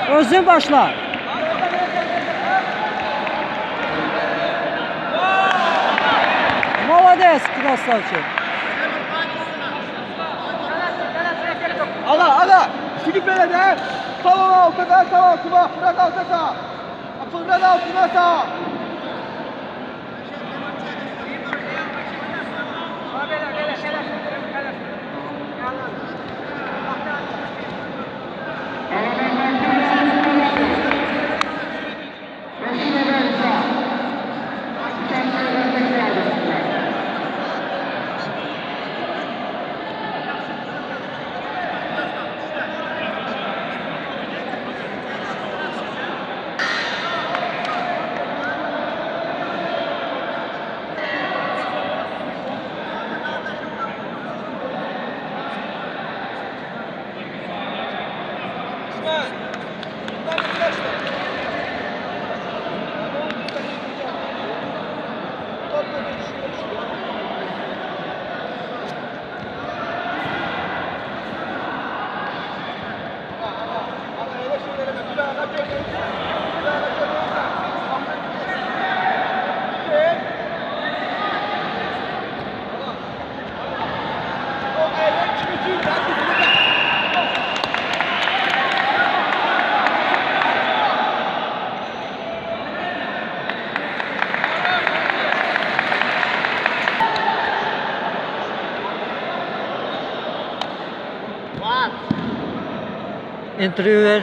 Özün başla. Молодец, красавчик. Ada. Çıkıp böyle de. Salon altına sağ altına. Fırat altına sağ. Fırat altına sağ. Interviewer.